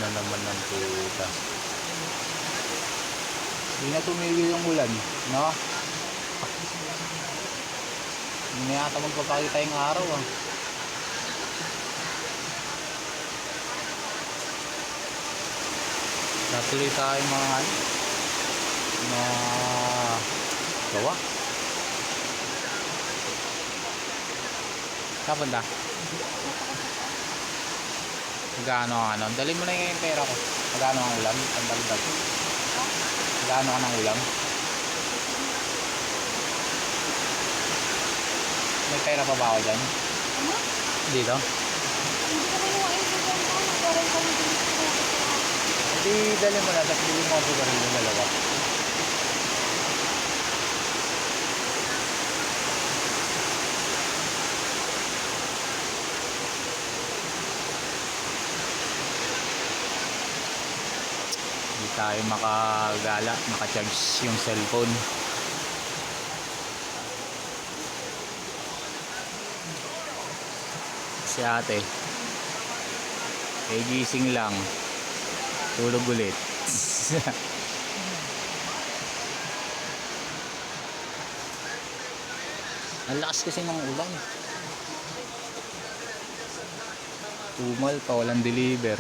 na naman ng puta. Hindi na tumigil yung ulan, no? Hindi na yata magpapakita yung araw, ah. Natuloy tayo mga gawa. Saan punta? Magkano ang ano? Dali mo na yung pera ko. Magkano ang ulam? Pandagdag. Magkano ka ng ulam? May pera pa ba ako dyan? Ano? Dito? Hindi ko naman yung ayun dyan ko. Nagkaroon kami din sa Hindi, dali mo na. Tapos bili mo ako sa yung dalawa. Hindi tayo makagala, makacharge yung cellphone. Si ate gising lang, tulog ulit. Ang lakas kasi ng ulan. Tumal pa, walang deliver.